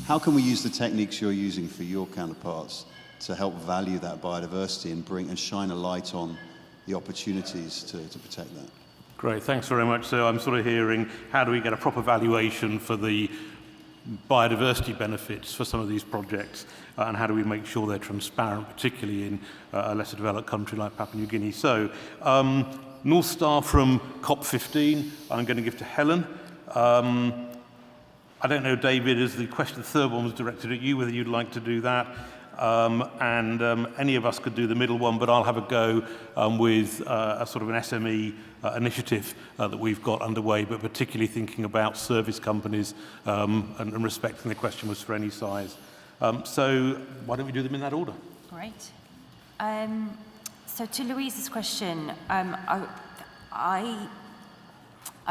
how can we use the techniques you're using for your counterparts to help value that biodiversity and bring and shine a light on the opportunities to protect that. Great, thanks very much. So I'm sort of hearing, how do we get a proper valuation for the biodiversity benefits for some of these projects, and how do we make sure they're transparent, particularly in a lesser developed country like Papua New Guinea. So, North Star from COP15, I'm going to give to Helen. I don't know, David, as the third one was directed at you, whether you'd like to do that. Any of us could do the middle one, but I'll have a go with a sort of an SME initiative that we've got underway, but particularly thinking about service companies and respecting the question was for any size. So why don't we do them in that order? Great. So to Louise's question, I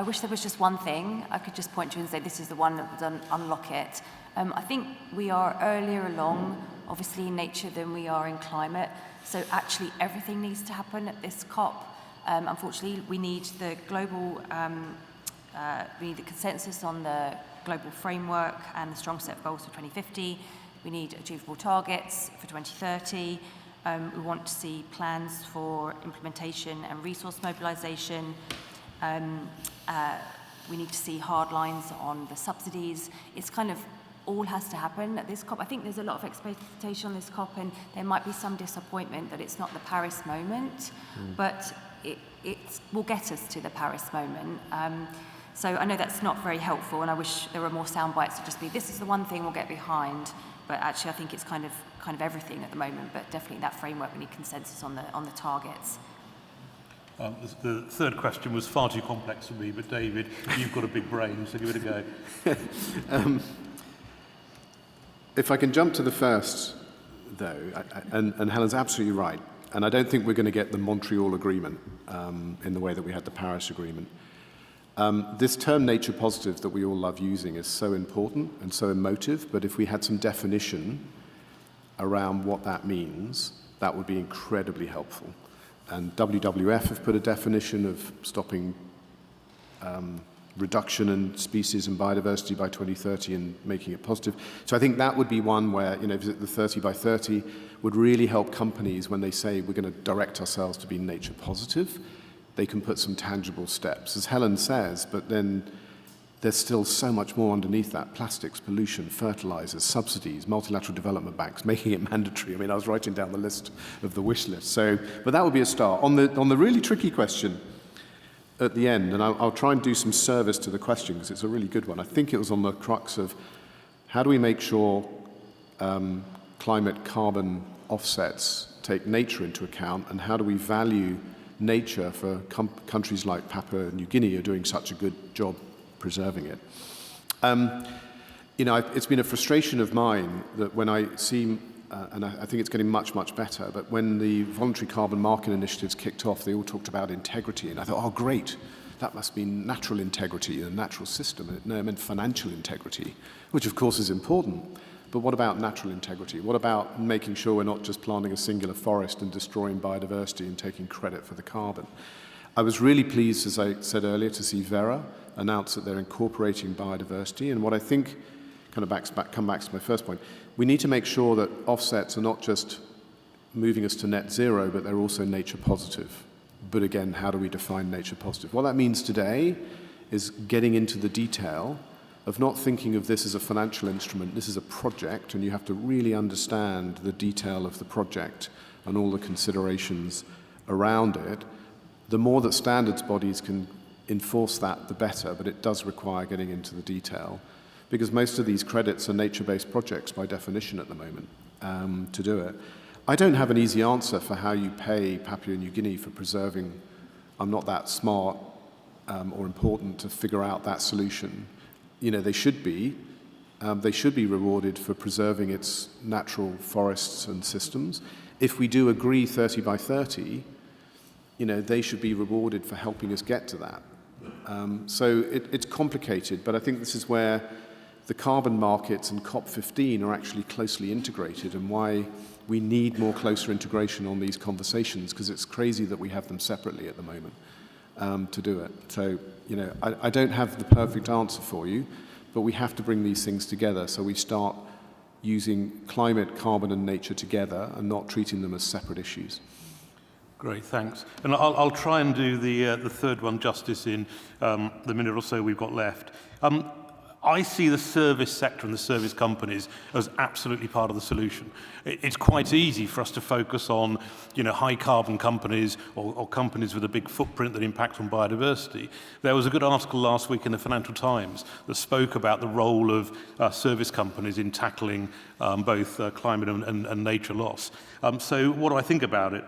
wish there was just one thing I could just point to and say this is the one that would unlock it. I think we are earlier along, obviously in nature, than we are in climate. So actually everything needs to happen at this COP. Unfortunately, we need the global, we need the consensus on the global framework and the strong set of goals for 2050. We need achievable targets for 2030. We want to see plans for implementation and resource mobilization. We need to see hard lines on the subsidies. It's kind of all has to happen at this COP. I think there's a lot of expectation on this COP, and there might be some disappointment that it's not the Paris moment, but it will get us to the Paris moment. So I know that's not very helpful, and I wish there were more sound bites to just be, this is the one thing we'll get behind, but actually I think it's kind of everything at the moment, but definitely that framework, we need consensus on the targets. The third question was far too complex for me, but David, you've got a big brain, so give it a go. If I can jump to the first, though, and Helen's absolutely right, and I don't think we're going to get the Montreal Agreement in the way that we had the Paris Agreement. This term nature positive that we all love using is so important and so emotive, but if we had some definition around what that means, that would be incredibly helpful. And WWF have put a definition of stopping reduction in species and biodiversity by 2030 and making it positive. So I think that would be one where, the 30 by 30 would really help companies when they say we're going to direct ourselves to be nature positive. They can put some tangible steps, as Helen says, but then there's still so much more underneath that: plastics, pollution, fertilizers, subsidies, multilateral development banks, making it mandatory. I mean, I was writing down the list of the wish list. So, but that would be a start. On the really tricky question at the end, and I'll try and do some service to the question because it's a really good one. I think it was on the crux of how do we make sure climate carbon offsets take nature into account, and how do we value nature for countries like Papua New Guinea are doing such a good job preserving it. It's been a frustration of mine that when I see, and I think it's getting much, much better, but when the voluntary carbon market initiatives kicked off, they all talked about integrity, and I thought, oh, great, that must mean natural integrity in a natural system. No, it meant financial integrity, which of course is important. But what about natural integrity? What about making sure we're not just planting a singular forest and destroying biodiversity and taking credit for the carbon? I was really pleased, as I said earlier, to see Vera announce that they're incorporating biodiversity. And what I think come back to my first point, we need to make sure that offsets are not just moving us to net zero, but they're also nature positive. But again, how do we define nature positive? What that means today is getting into the detail of not thinking of this as a financial instrument. This is a project, and you have to really understand the detail of the project and all the considerations around it. The more that standards bodies can enforce that, the better, but it does require getting into the detail, because most of these credits are nature-based projects by definition at the moment to do it. I don't have an easy answer for how you pay Papua New Guinea for preserving. I'm not that smart or important to figure out that solution. They should be rewarded for preserving its natural forests and systems. If we do agree 30 by 30, they should be rewarded for helping us get to that. So it's complicated, but I think this is where the carbon markets and COP15 are actually closely integrated, and why we need more closer integration on these conversations, because it's crazy that we have them separately at the moment to do it. So, I don't have the perfect answer for you, but we have to bring these things together so we start using climate, carbon and nature together and not treating them as separate issues. Great, thanks. And I'll try and do the third one justice in the minute or so we've got left. I see the service sector and the service companies as absolutely part of the solution. It's quite easy for us to focus on, high carbon companies or companies with a big footprint that impact on biodiversity. There was a good article last week in the Financial Times that spoke about the role of service companies in tackling both climate and nature loss. So what do I think about it?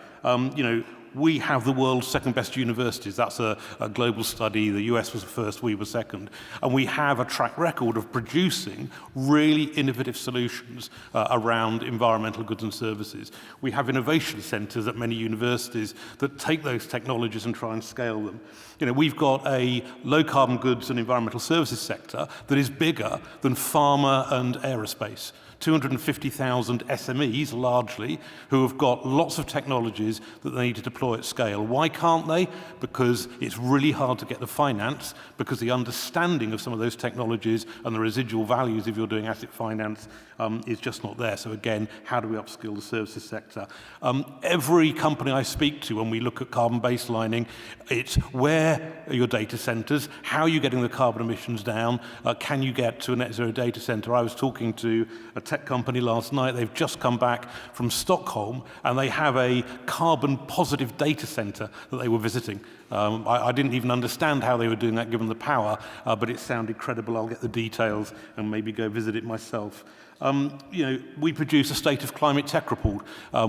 We have the world's second best universities. That's a global study. The US was first, we were second. And we have a track record of producing really innovative solutions around environmental goods and services. We have innovation centres at many universities that take those technologies and try and scale them. We've got a low carbon goods and environmental services sector that is bigger than pharma and aerospace. 250,000 SMEs, largely, who have got lots of technologies that they need to deploy at scale. Why can't they? Because it's really hard to get the finance, because the understanding of some of those technologies and the residual values if you're doing asset finance is just not there. So again, how do we upskill the services sector? Every company I speak to, when we look at carbon baselining, it's where are your data centers? How are you getting the carbon emissions down? Can you get to a net zero data center? I was talking to a tech company last night. They've just come back from Stockholm and they have a carbon positive data center that they were visiting. I didn't even understand how they were doing that given the power, but it sounded credible. I'll get the details and maybe go visit it myself. We produce a State of Climate Tech report.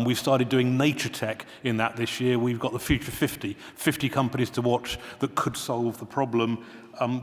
We've started doing nature tech in that this year. We've got the Future 50 companies to watch that could solve the problem.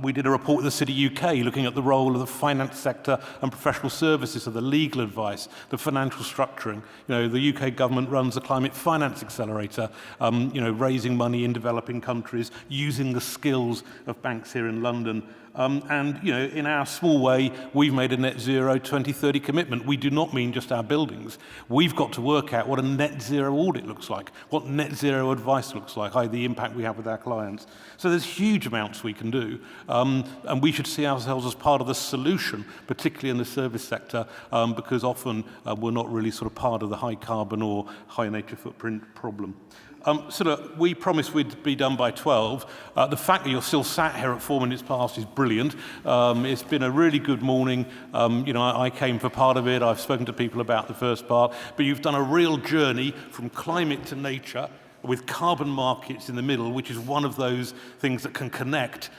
We did a report with the City UK looking at the role of the finance sector and professional services, so the legal advice, the financial structuring. The UK government runs the Climate Finance Accelerator, raising money in developing countries, using the skills of banks here in London. In our small way, we've made a net zero 2030 commitment. We do not mean just our buildings. We've got to work out what a net zero audit looks like, what net zero advice looks like, i.e. the impact we have with our clients. So there's huge amounts we can do. And we should see ourselves as part of the solution, particularly in the service sector, because often we're not really sort of part of the high carbon or high nature footprint problem. We promised we'd be done by 12. The fact that you're still sat here at 4 minutes past is brilliant. It's been a really good morning. I came for part of it. I've spoken to people about the first part. But you've done a real journey from climate to nature with carbon markets in the middle, which is one of those things that can connect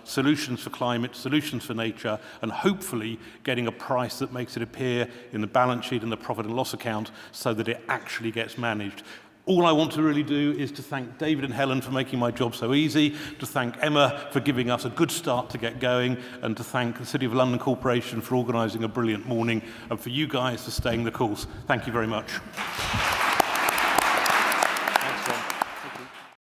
solutions for climate, solutions for nature, and hopefully getting a price that makes it appear in the balance sheet and the profit and loss account so that it actually gets managed. All I want to really do is to thank David and Helen for making my job so easy, to thank Emma for giving us a good start to get going, and to thank the City of London Corporation for organising a brilliant morning, and for you guys for staying the course. Thank you very much.